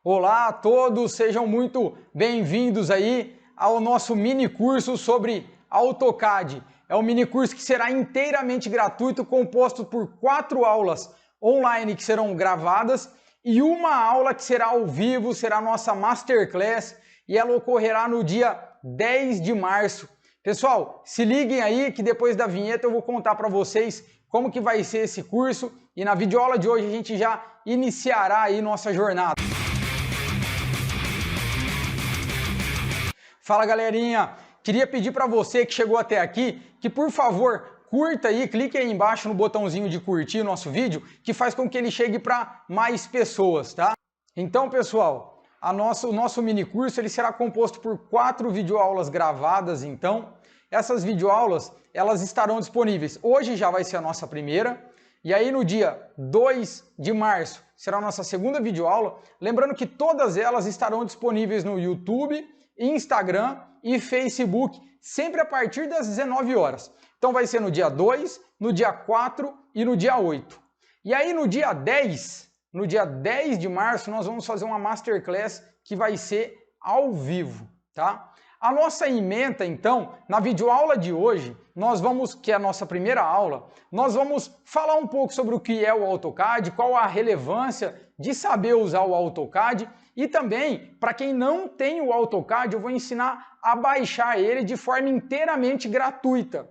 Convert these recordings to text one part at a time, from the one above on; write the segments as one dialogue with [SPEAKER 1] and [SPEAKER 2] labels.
[SPEAKER 1] Olá a todos, sejam muito bem-vindos aí ao nosso mini curso sobre AutoCAD. É um mini curso que será inteiramente gratuito, composto por 4 aulas online que serão gravadas e uma aula que será ao vivo, será a nossa Masterclass, e ela ocorrerá no dia 10 de março. Pessoal, se liguem aí que depois da vinheta eu vou contar para vocês como que vai ser esse curso, e na videoaula de hoje a gente já iniciará aí nossa jornada. Fala galerinha, queria pedir para você que chegou até aqui que por favor curta aí, clique aí embaixo no botãozinho de curtir o nosso vídeo, que faz com que ele chegue para mais pessoas, tá? Então pessoal, o nosso mini curso ele será composto por 4 videoaulas gravadas. Então essas videoaulas elas estarão disponíveis. Hoje já vai ser a nossa primeira, e aí no dia 2 de março será a nossa segunda videoaula. Lembrando que todas elas estarão disponíveis no YouTube, Instagram e Facebook, sempre a partir das 19 horas. Então vai ser no dia 2, no dia 4 e no dia 8. E aí no dia 10 de março, nós vamos fazer uma Masterclass que vai ser ao vivo, tá? A nossa ementa, então, na videoaula de hoje, que é a nossa primeira aula, nós vamos falar um pouco sobre o que é o AutoCAD, qual a relevância de saber usar o AutoCAD, e também, para quem não tem o AutoCAD, eu vou ensinar a baixar ele de forma inteiramente gratuita,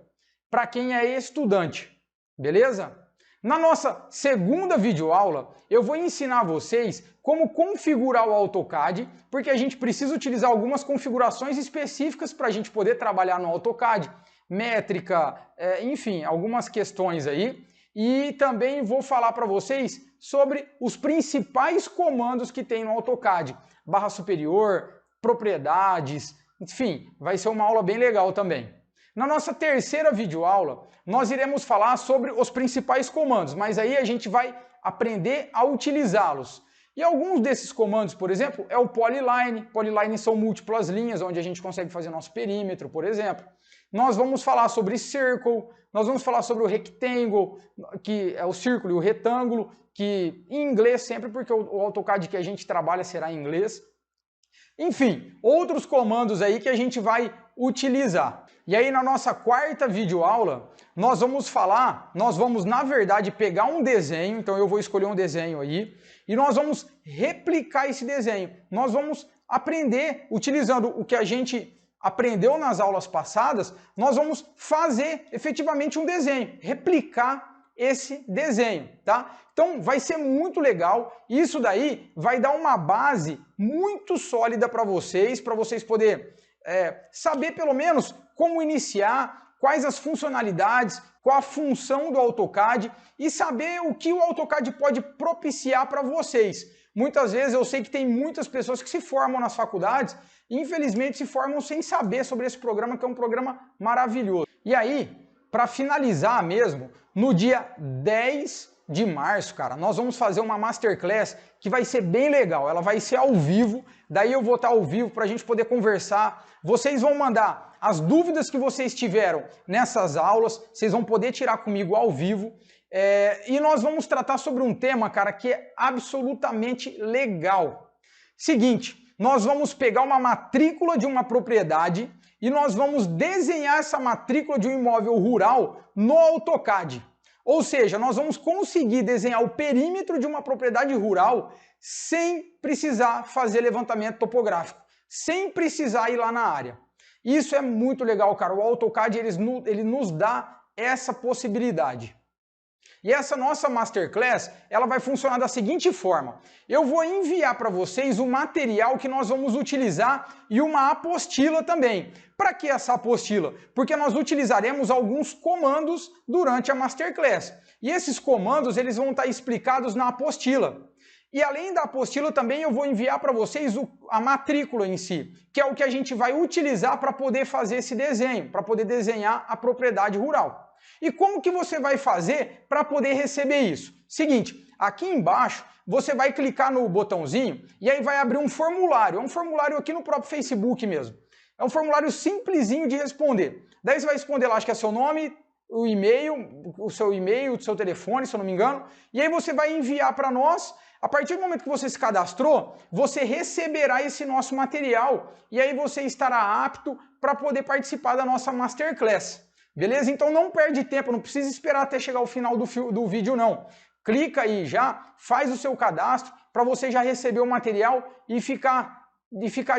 [SPEAKER 1] para quem é estudante, beleza? Na nossa segunda videoaula, eu vou ensinar vocês como configurar o AutoCAD, porque a gente precisa utilizar algumas configurações específicas para a gente poder trabalhar no AutoCAD, métrica, enfim, algumas questões aí. E também vou falar para vocês sobre os principais comandos que tem no AutoCAD, barra superior, propriedades, enfim, vai ser uma aula bem legal também. Na nossa terceira videoaula, nós iremos falar sobre os principais comandos, mas aí a gente vai aprender a utilizá-los. E alguns desses comandos, por exemplo, é o Polyline. Polyline são múltiplas linhas, onde a gente consegue fazer nosso perímetro, por exemplo. Nós vamos falar sobre Circle, nós vamos falar sobre o Rectangle, que é o círculo e o retângulo, que em inglês sempre, porque o AutoCAD que a gente trabalha será em inglês. Enfim, outros comandos aí que a gente vai utilizar. E aí na nossa quarta videoaula, nós vamos na verdade pegar um desenho, então eu vou escolher um desenho aí, e nós vamos replicar esse desenho. Nós vamos aprender, utilizando o que a gente aprendeu nas aulas passadas, nós vamos fazer efetivamente um desenho, replicar esse desenho, tá? Então vai ser muito legal, isso daí vai dar uma base muito sólida para vocês poderem saber pelo menos como iniciar, quais as funcionalidades, qual a função do AutoCAD e saber o que o AutoCAD pode propiciar para vocês. Muitas vezes eu sei que tem muitas pessoas que se formam nas faculdades e infelizmente se formam sem saber sobre esse programa, que é um programa maravilhoso. E aí, para finalizar mesmo, no dia 10 de março, cara, nós vamos fazer uma Masterclass que vai ser bem legal. Ela vai ser ao vivo, daí eu vou estar ao vivo para a gente poder conversar. Vocês vão mandar as dúvidas que vocês tiveram nessas aulas, vocês vão poder tirar comigo ao vivo. E nós vamos tratar sobre um tema, cara, que é absolutamente legal. Seguinte, nós vamos pegar uma matrícula de uma propriedade e nós vamos desenhar essa matrícula de um imóvel rural no AutoCAD. Ou seja, nós vamos conseguir desenhar o perímetro de uma propriedade rural sem precisar fazer levantamento topográfico, sem precisar ir lá na área. Isso é muito legal, cara. O AutoCAD ele nos dá essa possibilidade. E essa nossa Masterclass, ela vai funcionar da seguinte forma. Eu vou enviar para vocês o material que nós vamos utilizar e uma apostila também. Para que essa apostila? Porque nós utilizaremos alguns comandos durante a Masterclass. E esses comandos eles vão estar explicados na apostila. E além da apostila também eu vou enviar para vocês a matrícula em si, que é o que a gente vai utilizar para poder fazer esse desenho, para poder desenhar a propriedade rural. E como que você vai fazer para poder receber isso? Seguinte, aqui embaixo você vai clicar no botãozinho e aí vai abrir um formulário. É um formulário aqui no próprio Facebook mesmo. É um formulário simplesinho de responder. Daí você vai responder lá, acho que é seu nome, o seu e-mail, o seu telefone, se eu não me engano. E aí você vai enviar para nós A partir do momento que você se cadastrou, você receberá esse nosso material e aí você estará apto para poder participar da nossa Masterclass. Beleza? Então não perde tempo, não precisa esperar até chegar ao final do vídeo não. Clica aí já, faz o seu cadastro para você já receber o material e ficar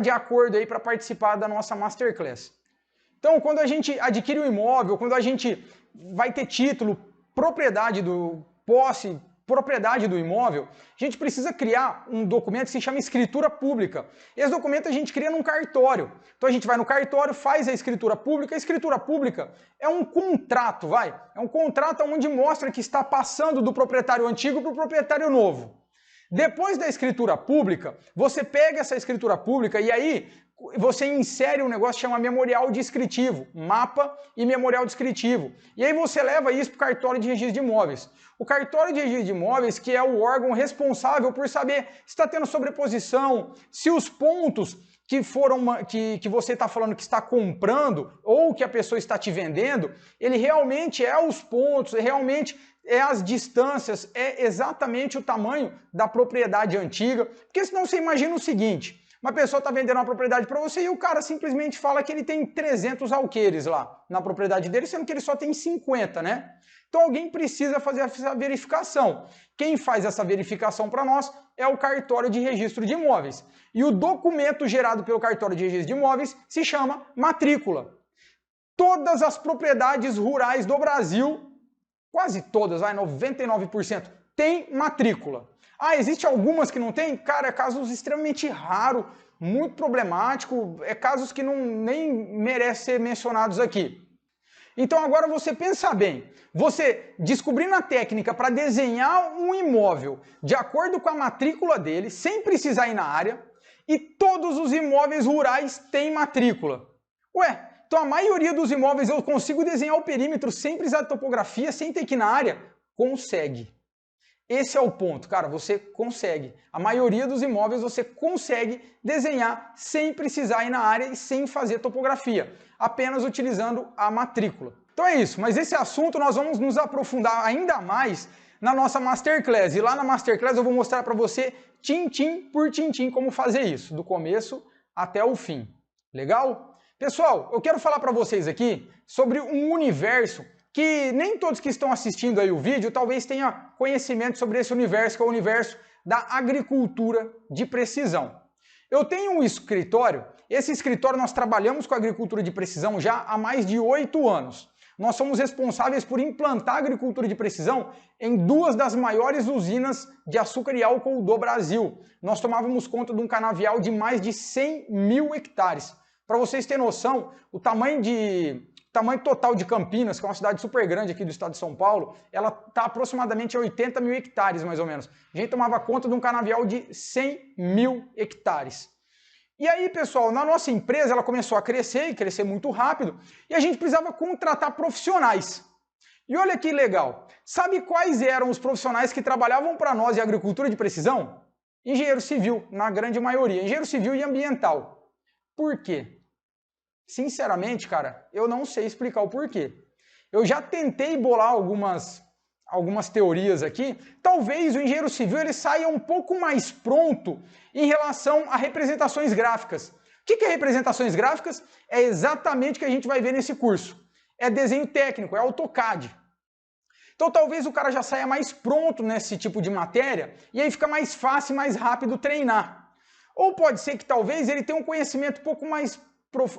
[SPEAKER 1] de acordo aí para participar da nossa Masterclass. Então, quando a gente adquire um imóvel, quando a gente vai ter título, propriedade do imóvel, a gente precisa criar um documento que se chama escritura pública. Esse documento a gente cria num cartório. Então a gente vai no cartório, faz a escritura pública. A escritura pública é um contrato, é um contrato onde mostra que está passando do proprietário antigo para o proprietário novo. Depois da escritura pública, você pega essa escritura pública e aí você insere um negócio que chama memorial descritivo, mapa e memorial descritivo. E aí você leva isso para o cartório de registro de imóveis. O cartório de registro de imóveis, que é o órgão responsável por saber se está tendo sobreposição, se os pontos que você está falando que está comprando ou que a pessoa está te vendendo, ele realmente é os pontos, realmente é as distâncias, é exatamente o tamanho da propriedade antiga. Porque senão você imagina o seguinte: uma pessoa está vendendo uma propriedade para você e o cara simplesmente fala que ele tem 300 alqueires lá na propriedade dele, sendo que ele só tem 50, né? Então alguém precisa fazer essa verificação. Quem faz essa verificação para nós é o cartório de registro de imóveis. E o documento gerado pelo cartório de registro de imóveis se chama matrícula. Todas as propriedades rurais do Brasil, quase todas, 99%, tem matrícula. Ah, existe algumas que não tem? Cara, é casos extremamente raros, muito problemático, é casos que nem merecem ser mencionados aqui. Então agora você pensa bem, você descobrindo a técnica para desenhar um imóvel de acordo com a matrícula dele, sem precisar ir na área, e todos os imóveis rurais têm matrícula. Ué, então a maioria dos imóveis eu consigo desenhar o perímetro sem precisar de topografia, sem ter que ir na área? Consegue. Esse é o ponto, cara, você consegue. A maioria dos imóveis você consegue desenhar sem precisar ir na área e sem fazer topografia, apenas utilizando a matrícula. Então é isso, mas esse assunto nós vamos nos aprofundar ainda mais na nossa Masterclass. E lá na Masterclass eu vou mostrar para você, tintim por tintim, como fazer isso, do começo até o fim. Legal? Pessoal, eu quero falar para vocês aqui sobre um universo que nem todos que estão assistindo aí o vídeo talvez tenham conhecimento sobre esse universo, que é o universo da agricultura de precisão. Eu tenho um escritório, esse escritório nós trabalhamos com agricultura de precisão já há mais de 8 anos. Nós somos responsáveis por implantar a agricultura de precisão em 2 das maiores usinas de açúcar e álcool do Brasil. Nós tomávamos conta de um canavial de mais de 100 mil hectares. Para vocês terem noção, o tamanho total de Campinas, que é uma cidade super grande aqui do estado de São Paulo, ela está aproximadamente a 80 mil hectares, mais ou menos. A gente tomava conta de um canavial de 100 mil hectares. E aí, pessoal, na nossa empresa ela começou a crescer, e crescer muito rápido, e a gente precisava contratar profissionais. E olha que legal, sabe quais eram os profissionais que trabalhavam para nós em agricultura de precisão? Engenheiro civil, na grande maioria, engenheiro civil e ambiental. Por quê? Sinceramente, cara, eu não sei explicar o porquê. Eu já tentei bolar algumas teorias aqui. Talvez o engenheiro civil ele saia um pouco mais pronto em relação a representações gráficas. O que é representações gráficas? É exatamente o que a gente vai ver nesse curso. É desenho técnico, é AutoCAD. Então talvez o cara já saia mais pronto nesse tipo de matéria e aí fica mais fácil e mais rápido treinar. Ou pode ser que talvez ele tenha um conhecimento um pouco mais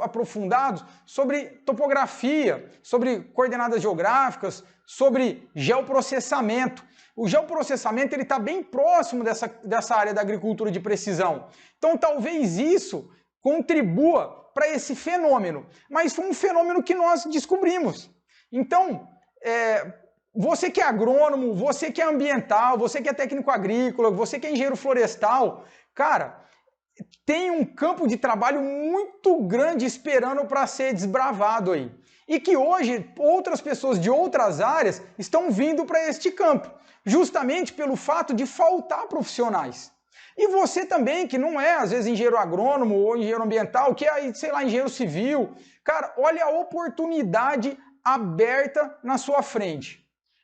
[SPEAKER 1] aprofundados sobre topografia, sobre coordenadas geográficas, sobre geoprocessamento. O geoprocessamento ele está bem próximo dessa área da agricultura de precisão. Então talvez isso contribua para esse fenômeno. Mas foi um fenômeno que nós descobrimos. Então, você que é agrônomo, você que é ambiental, você que é técnico agrícola, você que é engenheiro florestal, cara, tem um campo de trabalho muito grande esperando para ser desbravado aí. E que hoje outras pessoas de outras áreas estão vindo para este campo, justamente pelo fato de faltar profissionais. E você também, que não é, às vezes, engenheiro agrônomo ou engenheiro ambiental, que é, sei lá, engenheiro civil, cara, olha a oportunidade aberta na sua frente.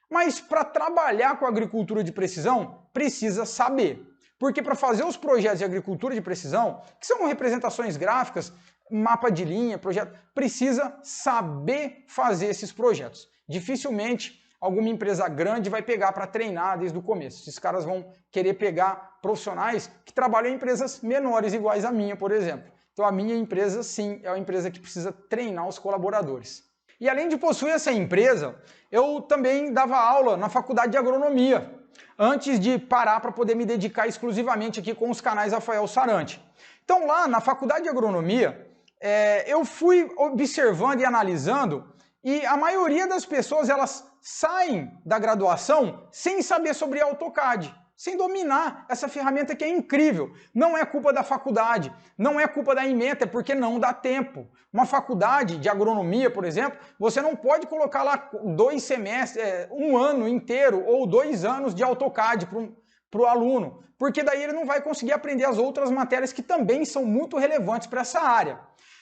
[SPEAKER 1] Mas para trabalhar com a agricultura de precisão, precisa saber. Porque para fazer os projetos de agricultura de precisão, que são representações gráficas, mapa de linha, projeto, precisa saber fazer esses projetos. Dificilmente alguma empresa grande vai pegar para treinar desde o começo. Esses caras vão querer pegar profissionais que trabalham em empresas menores, iguais à minha, por exemplo. Então a minha empresa, sim, é uma empresa que precisa treinar os colaboradores. E além de possuir essa empresa, eu também dava aula na faculdade de agronomia, antes de parar para poder me dedicar exclusivamente aqui com os canais Rafael Sarante. Então lá na faculdade de agronomia, eu fui observando e analisando, e a maioria das pessoas elas saem da graduação sem saber sobre AutoCAD, sem dominar essa ferramenta que é incrível. Não é culpa da faculdade, não é culpa da ementa, é porque não dá tempo. Uma faculdade de agronomia, por exemplo, você não pode colocar lá 2 semestres, 1 ano inteiro ou 2 anos de AutoCAD para o aluno, porque daí ele não vai conseguir aprender as outras matérias que também são muito relevantes para essa área.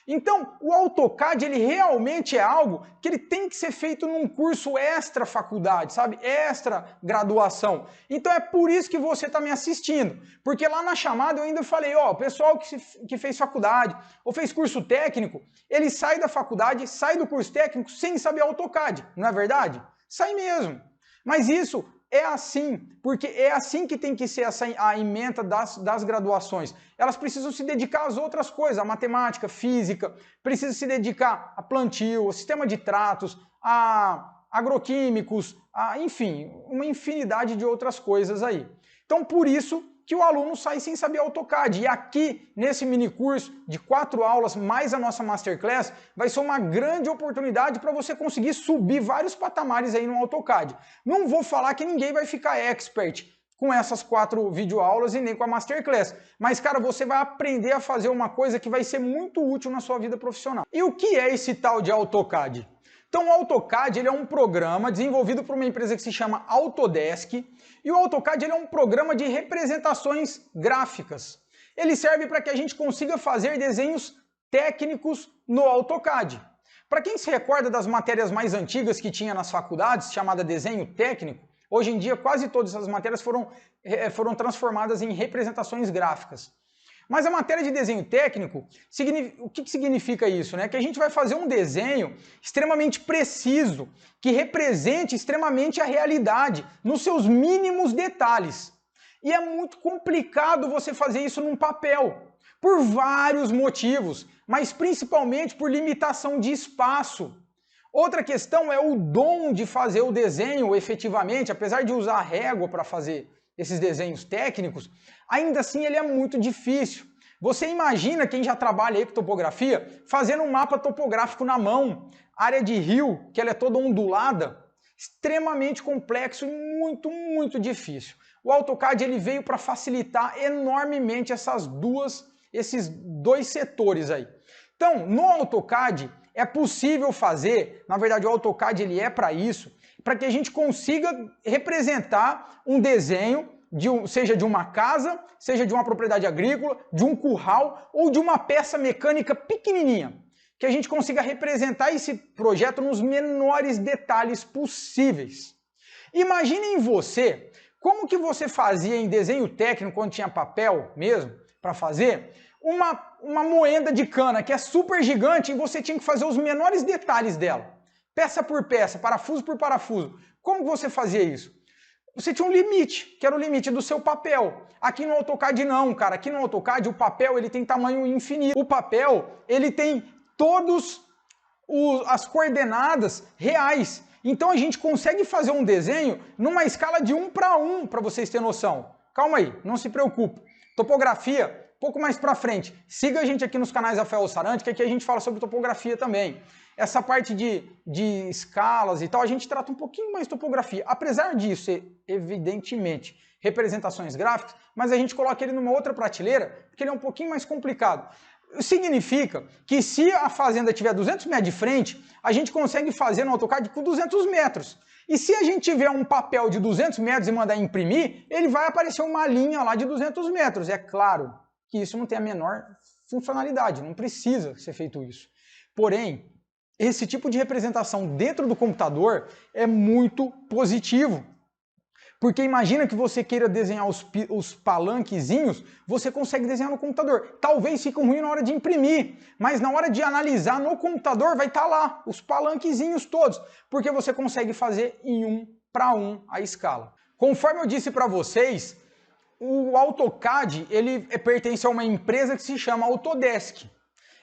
[SPEAKER 1] Então, o AutoCAD, ele realmente é algo que ele tem que ser feito num curso extra faculdade, sabe? Extra graduação. Então é por isso que você está me assistindo. Porque lá na chamada eu ainda falei, ó, o pessoal que fez faculdade ou fez curso técnico, ele sai da faculdade, sai do curso técnico sem saber AutoCAD, não é verdade? Sai mesmo. Mas isso é assim, porque é assim que tem que ser a ementa das graduações. Elas precisam se dedicar às outras coisas, a matemática, física, precisam se dedicar a plantio, a sistema de tratos, a agroquímicos, enfim, uma infinidade de outras coisas aí. Então, por isso que o aluno sai sem saber AutoCAD. E aqui, nesse mini curso de 4 aulas, mais a nossa Masterclass, vai ser uma grande oportunidade para você conseguir subir vários patamares aí no AutoCAD. Não vou falar que ninguém vai ficar expert com essas 4 videoaulas e nem com a Masterclass. Mas, cara, você vai aprender a fazer uma coisa que vai ser muito útil na sua vida profissional. E o que é esse tal de AutoCAD? Então o AutoCAD ele é um programa desenvolvido por uma empresa que se chama Autodesk, e o AutoCAD ele é um programa de representações gráficas. Ele serve para que a gente consiga fazer desenhos técnicos no AutoCAD. Para quem se recorda das matérias mais antigas que tinha nas faculdades, chamada desenho técnico, hoje em dia quase todas essas matérias foram transformadas em representações gráficas. Mas a matéria de desenho técnico, o que significa isso? Né? Que a gente vai fazer um desenho extremamente preciso, que represente extremamente a realidade, nos seus mínimos detalhes. E é muito complicado você fazer isso num papel, por vários motivos, mas principalmente por limitação de espaço. Outra questão é o dom de fazer o desenho efetivamente, apesar de usar régua para fazer esses desenhos técnicos, ainda assim ele é muito difícil. Você imagina quem já trabalha aí com topografia, fazendo um mapa topográfico na mão, área de rio, que ela é toda ondulada, extremamente complexo e muito, muito difícil. O AutoCAD ele veio para facilitar enormemente esses dois setores aí. Então, no AutoCAD é possível fazer, na verdade o AutoCAD ele é para isso, para que a gente consiga representar um desenho, seja de uma casa, seja de uma propriedade agrícola, de um curral ou de uma peça mecânica pequenininha. Que a gente consiga representar esse projeto nos menores detalhes possíveis. Imaginem você, como que você fazia em desenho técnico, quando tinha papel mesmo, para fazer, uma moenda de cana que é super gigante e você tinha que fazer os menores detalhes dela. Peça por peça, parafuso por parafuso. Como você fazia isso? Você tinha um limite, que era o limite do seu papel. Aqui no AutoCAD não, cara. Aqui no AutoCAD o papel ele tem tamanho infinito. O papel ele tem todas as coordenadas reais. Então a gente consegue fazer um desenho numa escala de 1 para 1, para vocês terem noção. Calma aí, não se preocupe. Topografia, pouco mais para frente. Siga a gente aqui nos canais Rafael Sarante, que aqui a gente fala sobre topografia também. Essa parte de escalas e tal, a gente trata um pouquinho mais de topografia. Apesar disso ser, evidentemente, representações gráficas, mas a gente coloca ele numa outra prateleira, porque ele é um pouquinho mais complicado. Significa que se a fazenda tiver 200 metros de frente, a gente consegue fazer no AutoCAD com 200 metros. E se a gente tiver um papel de 200 metros e mandar imprimir, ele vai aparecer uma linha lá de 200 metros. É claro que isso não tem a menor funcionalidade, não precisa ser feito isso. Porém, esse tipo de representação dentro do computador é muito positivo. Porque imagina que você queira desenhar os palanquezinhos, você consegue desenhar no computador. Talvez fique ruim na hora de imprimir, mas na hora de analisar no computador vai estar lá os palanquezinhos todos, porque você consegue fazer em 1:1 a escala. Conforme eu disse para vocês, o AutoCAD ele pertence a uma empresa que se chama Autodesk.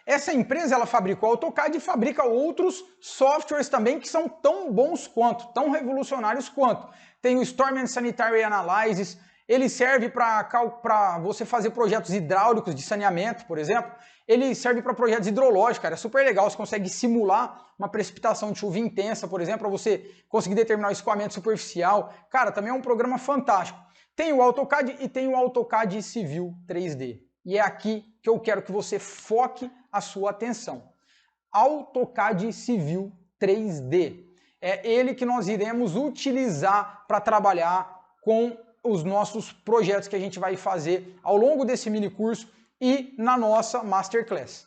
[SPEAKER 1] Essa empresa ela fabrica o AutoCAD e fabrica outros softwares também que são tão bons quanto, tão revolucionários quanto. Tem o Storm and Sanitary Analysis, ele serve para você fazer projetos hidráulicos de saneamento, por exemplo. Ele serve para projetos hidrológicos, cara, é super legal, você consegue simular uma precipitação de chuva intensa, por exemplo, para você conseguir determinar o escoamento superficial. Cara, também é um programa fantástico. Tem o AutoCAD e tem o AutoCAD Civil 3D. E é aqui que eu quero que você foque a sua atenção. AutoCAD Civil 3D. É ele que nós iremos utilizar para trabalhar com os nossos projetos que a gente vai fazer ao longo desse mini curso e na nossa Masterclass.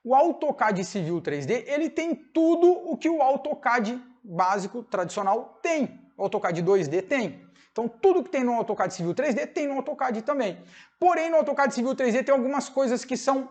[SPEAKER 1] O AutoCAD Civil 3D, ele tem tudo o que o AutoCAD básico, tradicional, tem. O AutoCAD 2D tem. Então, tudo que tem no AutoCAD Civil 3D tem no AutoCAD também. Porém, no AutoCAD Civil 3D tem algumas coisas que são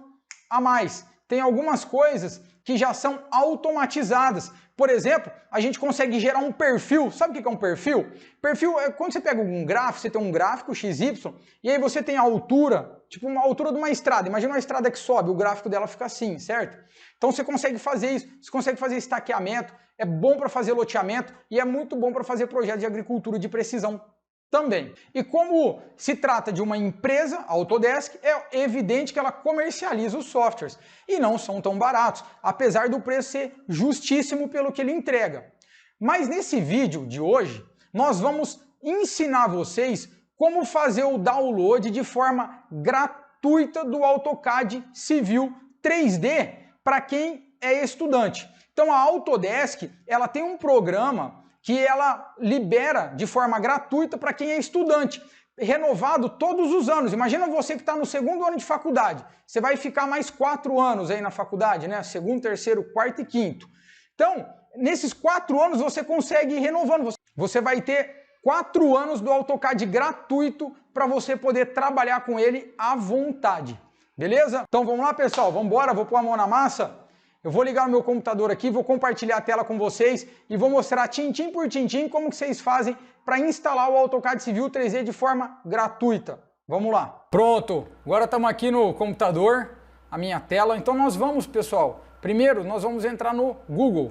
[SPEAKER 1] a mais. Tem algumas coisas que já são automatizadas. Por exemplo, a gente consegue gerar um perfil. Sabe o que é um perfil? Perfil é quando você pega um gráfico, você tem um gráfico XY, e aí você tem a altura, tipo uma altura de uma estrada. Imagina uma estrada que sobe, o gráfico dela fica assim, certo? Então você consegue fazer isso, você consegue fazer estaqueamento, é bom para fazer loteamento e é muito bom para fazer projetos de agricultura de precisão também. E como se trata de uma empresa, a Autodesk, é evidente que ela comercializa os softwares e não são tão baratos, apesar do preço ser justíssimo pelo que ele entrega. Mas nesse vídeo de hoje, nós vamos ensinar vocês como fazer o download de forma gratuita do AutoCAD Civil 3D para quem é estudante. Então a Autodesk, ela tem um programa que ela libera de forma gratuita para quem é estudante, renovado todos os anos. Imagina você que está no segundo ano de faculdade, você vai ficar mais 4 anos aí na faculdade, né? Segundo, terceiro, quarto e quinto. Então, nesses 4 anos você consegue ir renovando, você vai ter 4 anos do AutoCAD gratuito para você poder trabalhar com ele à vontade, beleza? Então vamos lá, pessoal, vamos embora, vou pôr a mão na massa. Eu vou ligar o meu computador aqui, vou compartilhar a tela com vocês e vou mostrar tintim por tintim como que vocês fazem para instalar o AutoCAD Civil 3D de forma gratuita. Vamos lá. Pronto, agora estamos aqui no computador, a minha tela. Então nós vamos, pessoal, primeiro nós vamos entrar no Google.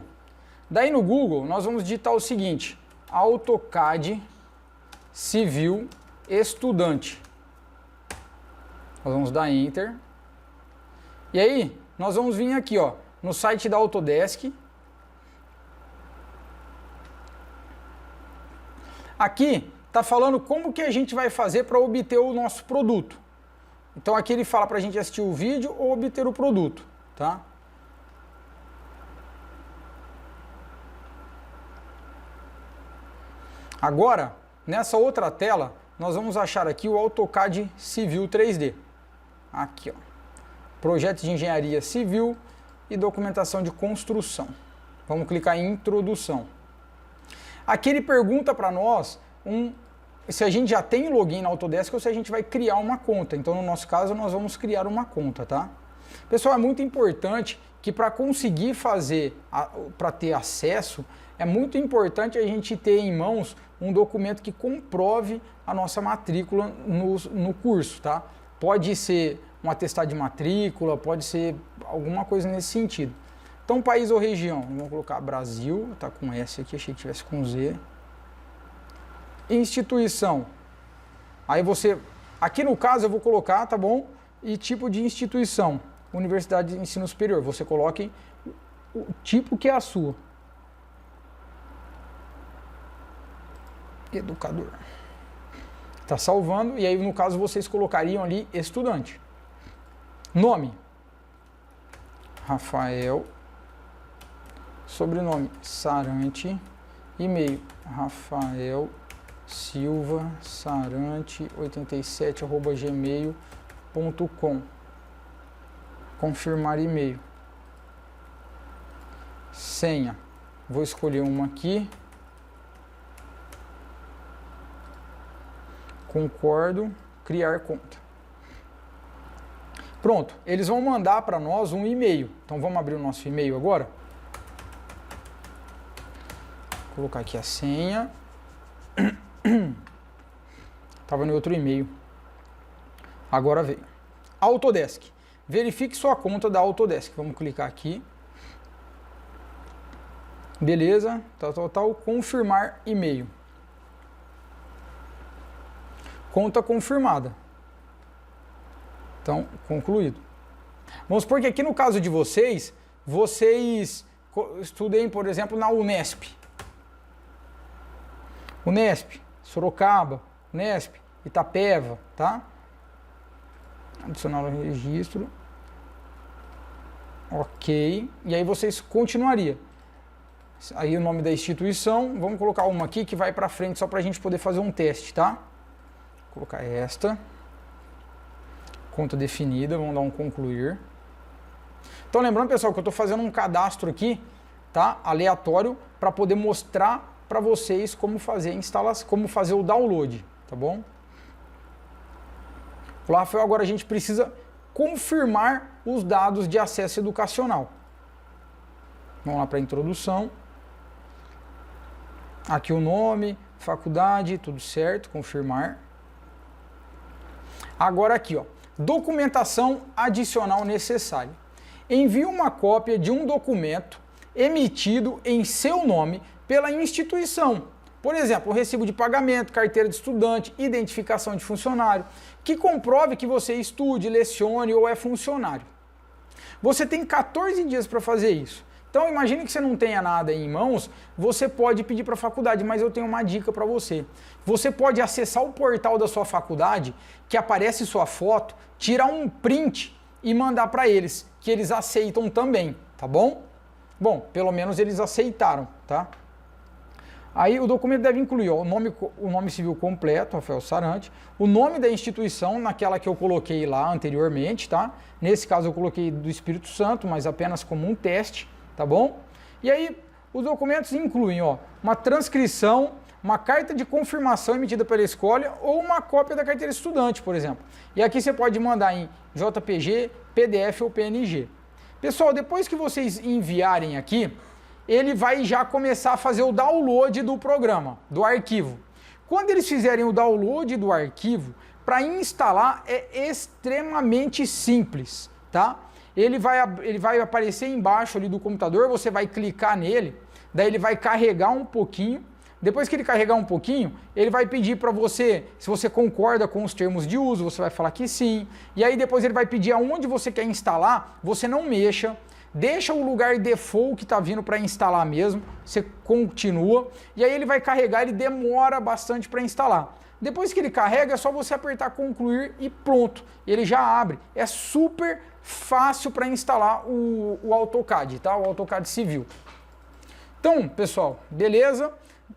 [SPEAKER 1] Daí no Google nós vamos digitar o seguinte, AutoCAD Civil Estudante. Nós vamos dar Enter. E aí nós vamos vir aqui, ó, no site da Autodesk. Aqui está falando como que a gente vai fazer para obter o nosso produto. Então aqui ele fala para a gente assistir o vídeo ou obter o produto, tá? Agora, nessa outra tela, nós vamos achar aqui o AutoCAD Civil 3D. Aqui, ó. Projetos de engenharia civil e documentação de construção. Vamos clicar em introdução. Aqui ele pergunta para nós se a gente já tem login na Autodesk ou se a gente vai criar uma conta. Então, no nosso caso, nós vamos criar uma conta, tá? Pessoal, é muito importante que para conseguir fazer, para ter acesso, é muito importante a gente ter em mãos um documento que comprove a nossa matrícula no curso, tá? Pode ser um atestado de matrícula, pode ser alguma coisa nesse sentido. Então, país ou região, vamos colocar Brasil, tá com S aqui, achei que tivesse com Z. Instituição, aí você, aqui no caso eu vou colocar, tá bom? E tipo de instituição, Universidade de Ensino Superior, você coloque o tipo que é a sua. Educador. Tá salvando, e aí no caso vocês colocariam ali estudante. Nome, Rafael, sobrenome, Sarante, e-mail, Rafael Silva Sarante 87@gmail.com. Confirmar e-mail. Senha, vou escolher uma aqui. Concordo, criar conta. Pronto, eles vão mandar para nós um e-mail. Então vamos abrir o nosso e-mail agora. Vou colocar aqui a senha. Estava no outro e-mail. Agora veio. Autodesk. Verifique sua conta da Autodesk. Vamos clicar aqui. Beleza. Tal. Confirmar e-mail. Conta confirmada. Então, concluído. Vamos supor que aqui no caso de vocês estudem, por exemplo, na Unesp. Unesp, Sorocaba, Unesp, Itapeva, tá? Adicionar o registro. Ok. E aí vocês continuariam. Aí o nome da instituição, vamos colocar uma aqui que vai para frente só para a gente poder fazer um teste, tá? Vou colocar esta. Conta definida, vamos dar um concluir. Então lembrando, pessoal, que eu estou fazendo um cadastro aqui, tá? Aleatório, para poder mostrar para vocês como fazer a instalação, como fazer o download, tá bom? Olá, Rafael, agora a gente precisa confirmar os dados de acesso educacional. Vamos lá para a introdução. Aqui o nome, faculdade, tudo certo, confirmar. Agora aqui, ó, documentação adicional necessária. Envie uma cópia de um documento emitido em seu nome pela instituição. Por exemplo, o recibo de pagamento, carteira de estudante, identificação de funcionário, que comprove que você estude, lecione ou é funcionário. Você tem 14 dias para fazer isso. Então imagine que você não tenha nada em mãos, você pode pedir para a faculdade, mas eu tenho uma dica para você. Você pode acessar o portal da sua faculdade, que aparece sua foto, tirar um print e mandar para eles, que eles aceitam também, tá bom? Bom, pelo menos eles aceitaram, tá? Aí o documento deve incluir ó, o nome civil completo, Rafael Sarante, o nome da instituição, naquela que eu coloquei lá anteriormente, tá? Nesse caso eu coloquei do Espírito Santo, mas apenas como um teste, tá bom? E aí os documentos incluem ó, uma transcrição, uma carta de confirmação emitida pela escola ou uma cópia da carteira de estudante, por exemplo. E aqui você pode mandar em JPG, PDF ou PNG. Pessoal, depois que vocês enviarem aqui, ele vai já começar a fazer o download do programa, do arquivo. Quando eles fizerem o download do arquivo, para instalar é extremamente simples, tá? Ele vai aparecer embaixo ali do computador, você vai clicar nele, daí ele vai carregar um pouquinho. Depois que ele carregar um pouquinho, ele vai pedir para você, se você concorda com os termos de uso, você vai falar que sim. E aí depois ele vai pedir aonde você quer instalar, você não mexa. Deixa o lugar default que está vindo para instalar mesmo, você continua, e aí ele vai carregar, ele demora bastante para instalar. Depois que ele carrega, é só você apertar concluir e pronto, ele já abre. É super fácil para instalar o AutoCAD, tá? O AutoCAD Civil. Então, pessoal, beleza?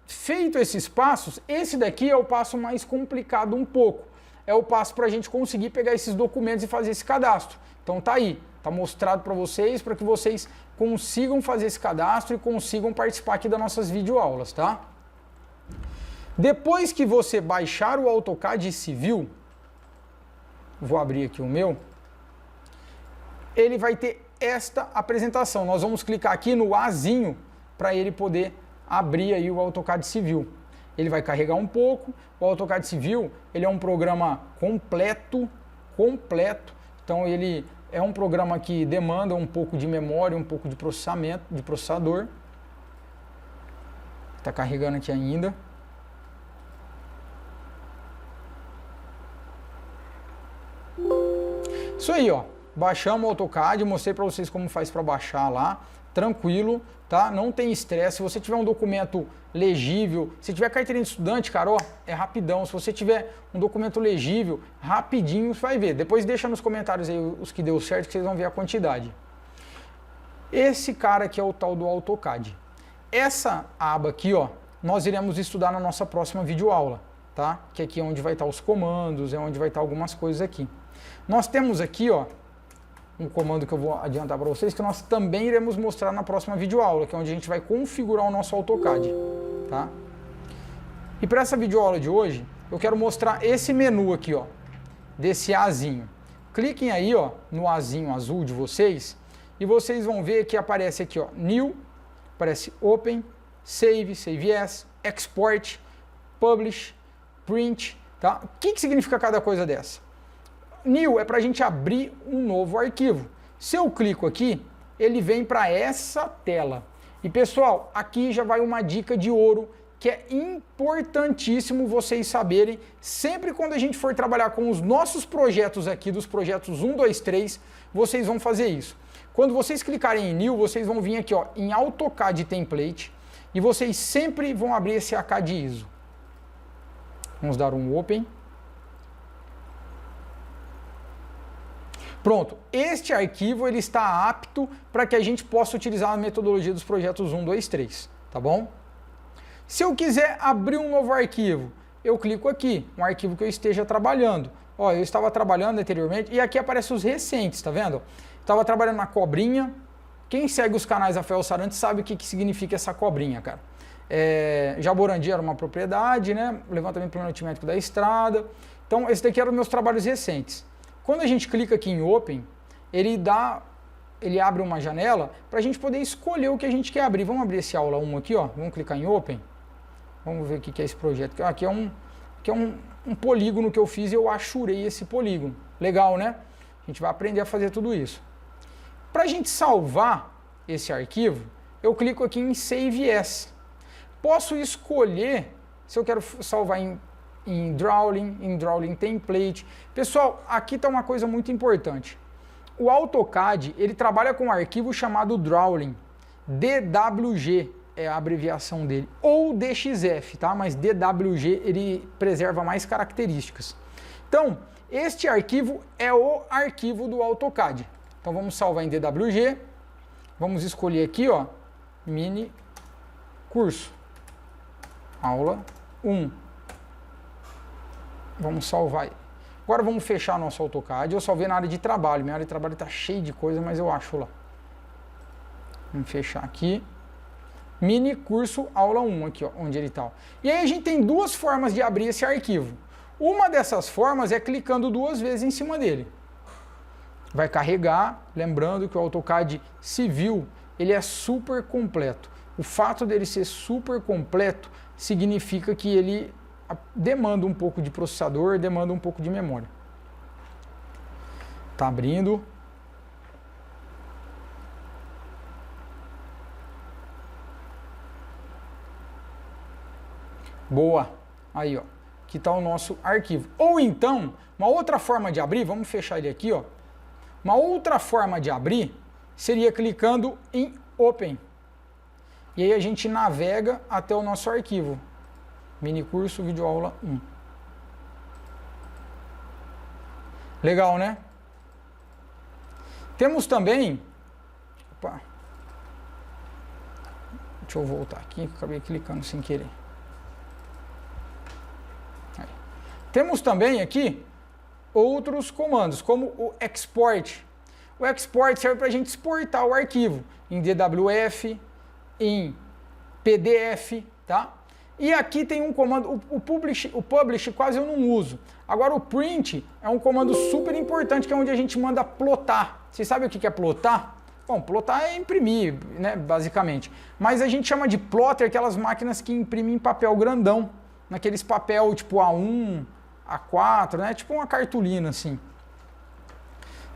[SPEAKER 1] Feito esses passos, esse daqui é o passo mais complicado um pouco. É o passo para a gente conseguir pegar esses documentos e fazer esse cadastro. Então tá aí. Está mostrado para vocês, para que vocês consigam fazer esse cadastro e consigam participar aqui das nossas videoaulas, tá? Depois que você baixar o AutoCAD Civil, vou abrir aqui o meu, ele vai ter esta apresentação. Nós vamos clicar aqui no Azinho para ele poder abrir aí o AutoCAD Civil. Ele vai carregar um pouco. O AutoCAD Civil, ele é um programa completo, então ele é um programa que demanda um pouco de memória, um pouco de processamento, de processador. Está carregando aqui ainda. Isso aí, ó. Baixamos o AutoCAD, mostrei para vocês como faz para baixar lá. Tranquilo, tá? Não tem estresse. Se você tiver um documento legível, se tiver carteirinha de estudante, cara, ó, é rapidão. Se você tiver um documento legível, rapidinho você vai ver. Depois deixa nos comentários aí os que deu certo, que vocês vão ver a quantidade. Esse cara aqui é o tal do AutoCAD. Essa aba aqui, ó, nós iremos estudar na nossa próxima videoaula, tá? Que aqui é onde vai estar os comandos, é onde vai estar algumas coisas aqui. Nós temos aqui, ó, um comando que eu vou adiantar para vocês, que nós também iremos mostrar na próxima videoaula, que é onde a gente vai configurar o nosso AutoCAD, tá? E para essa videoaula de hoje, eu quero mostrar esse menu aqui, ó, desse Azinho. Cliquem aí, ó, no Azinho azul de vocês e vocês vão ver que aparece aqui, ó, New, aparece Open, Save, Save As, Export, Publish, Print, tá? O que significa cada coisa dessa? New é para a gente abrir um novo arquivo. Se eu clico aqui, ele vem para essa tela. E pessoal, aqui já vai uma dica de ouro que é importantíssimo vocês saberem sempre quando a gente for trabalhar com os nossos projetos aqui, dos projetos 1, 2, 3, vocês vão fazer isso. Quando vocês clicarem em New, vocês vão vir aqui, ó, em AutoCAD Template e vocês sempre vão abrir esse ACAD ISO. Vamos dar um Open. Pronto, este arquivo ele está apto para que a gente possa utilizar a metodologia dos projetos 1, 2, 3, tá bom? Se eu quiser abrir um novo arquivo, eu clico aqui, um arquivo que eu esteja trabalhando. Ó, eu estava trabalhando anteriormente e aqui aparecem os recentes, tá vendo? Estava trabalhando na cobrinha. Quem segue os canais Rafael Sarantes sabe o que significa essa cobrinha, cara. Jaborandi era uma propriedade, né? Levantamento planimétrico da estrada. Então, esse daqui eram os meus trabalhos recentes. Quando a gente clica aqui em Open, ele abre uma janela para a gente poder escolher o que a gente quer abrir. Vamos abrir esse aula 1 aqui, ó. Vamos clicar em Open. Vamos ver o que é esse projeto. Aqui é um polígono que eu fiz e eu achurei esse polígono. Legal, né? A gente vai aprender a fazer tudo isso. Para a gente salvar esse arquivo, eu clico aqui em Save As. Posso escolher se eu quero salvar em Drawing Template. Pessoal, aqui está uma coisa muito importante. O AutoCAD, ele trabalha com um arquivo chamado Drawing, DWG é a abreviação dele, ou DXF, tá? Mas DWG, ele preserva mais características. Então, este arquivo é o arquivo do AutoCAD. Então, vamos salvar em DWG, vamos escolher aqui, ó, mini curso, aula 1. Vamos salvar aí. Agora vamos fechar nosso AutoCAD. Eu salvei na área de trabalho. Minha área de trabalho está cheia de coisa, mas eu acho lá. Vamos fechar aqui. Mini curso aula 1 aqui, ó, onde ele está. E aí a gente tem duas formas de abrir esse arquivo. Uma dessas formas é clicando 2 vezes em cima dele. Vai carregar, lembrando que o AutoCAD Civil, ele é super completo. O fato dele ser super completo significa que ele demanda um pouco de processador, demanda um pouco de memória. Tá abrindo. Boa. Aí, ó. Aqui está o nosso arquivo. Ou então, uma outra forma de abrir, vamos fechar ele aqui, ó. Uma outra forma de abrir seria clicando em Open. E aí a gente navega até o nosso arquivo. Mini curso, videoaula 1. Legal, né? Temos também... Opa. Deixa eu voltar aqui, que eu acabei clicando sem querer. Aí. Temos também aqui outros comandos, como o Export. O Export serve para a gente exportar o arquivo em DWF, em PDF, tá? E aqui tem um comando, o Publish quase eu não uso. Agora o Print é um comando super importante, que é onde a gente manda plotar. Vocês sabem o que é plotar? Bom, plotar é imprimir, né, basicamente. Mas a gente chama de plotter aquelas máquinas que imprimem papel grandão. Naqueles papel tipo A1, A4, né? Tipo uma cartolina assim.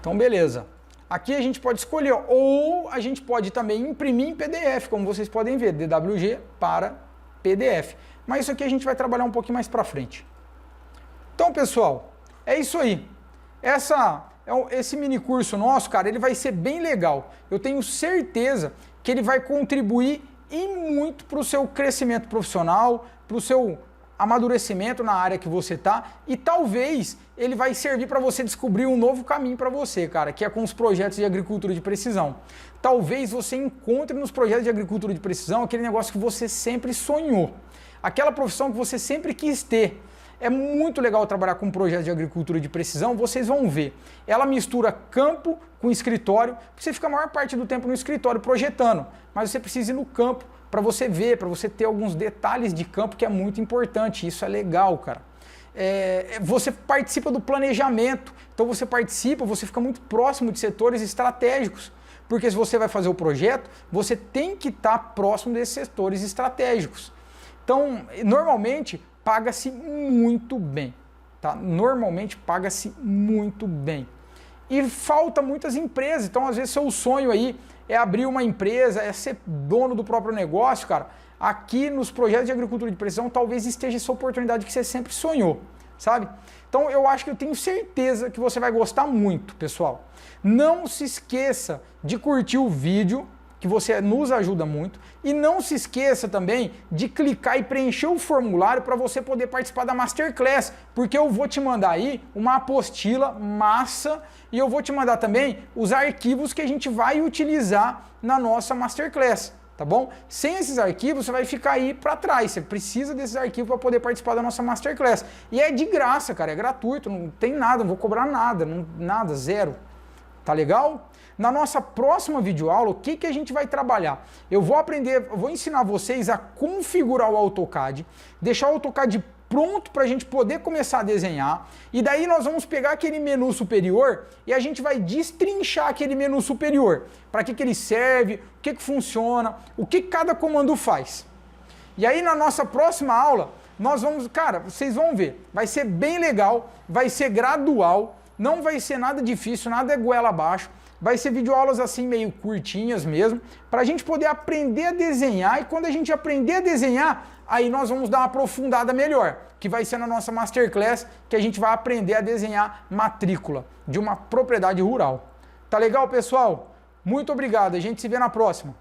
[SPEAKER 1] Então beleza. Aqui a gente pode escolher, ó, ou a gente pode também imprimir em PDF, como vocês podem ver, DWG para PDF. Mas isso aqui a gente vai trabalhar um pouquinho mais para frente. Então, pessoal, é isso aí. Esse mini curso nosso, cara, ele vai ser bem legal. Eu tenho certeza que ele vai contribuir e muito para o seu crescimento profissional, para o seu amadurecimento na área que você está, e talvez ele vai servir para você descobrir um novo caminho para você, cara, que é com os projetos de agricultura de precisão. Talvez você encontre nos projetos de agricultura de precisão aquele negócio que você sempre sonhou, aquela profissão que você sempre quis ter. É muito legal trabalhar com projetos de agricultura de precisão, vocês vão ver. Ela mistura campo com escritório, você fica a maior parte do tempo no escritório projetando, mas você precisa ir no campo para você ver, para você ter alguns detalhes de campo que é muito importante, isso é legal, cara. você participa do planejamento, então você participa, você fica muito próximo de setores estratégicos, porque se você vai fazer o projeto, você tem que estar próximo desses setores estratégicos. Então, normalmente, paga-se muito bem, tá? Normalmente, paga-se muito bem. E falta muitas empresas, então às vezes seu sonho aí é abrir uma empresa, é ser dono do próprio negócio, cara. Aqui nos projetos de agricultura de precisão talvez esteja essa oportunidade que você sempre sonhou, sabe? Então eu acho que eu tenho certeza que você vai gostar muito, pessoal. Não se esqueça de curtir o vídeo, que você nos ajuda muito, e não se esqueça também de clicar e preencher o formulário para você poder participar da Masterclass, porque eu vou te mandar aí uma apostila massa e eu vou te mandar também os arquivos que a gente vai utilizar na nossa Masterclass, tá bom? Sem esses arquivos você vai ficar aí para trás, você precisa desses arquivos para poder participar da nossa Masterclass. E é de graça, cara, é gratuito, não tem nada, não vou cobrar nada, nada, zero. Tá legal? Na nossa próxima videoaula, o que a gente vai trabalhar? Eu vou ensinar vocês a configurar o AutoCAD, deixar o AutoCAD pronto para a gente poder começar a desenhar, e daí nós vamos pegar aquele menu superior e a gente vai destrinchar aquele menu superior. Para que ele serve, o que funciona, o que cada comando faz. E aí na nossa próxima aula, nós vamos, cara, vocês vão ver, vai ser bem legal, vai ser gradual, não vai ser nada difícil, nada é goela abaixo. Vai ser videoaulas assim meio curtinhas mesmo, para a gente poder aprender a desenhar, e quando a gente aprender a desenhar, aí nós vamos dar uma aprofundada melhor, que vai ser na nossa Masterclass, que a gente vai aprender a desenhar matrícula de uma propriedade rural. Tá legal, pessoal? Muito obrigado, a gente se vê na próxima.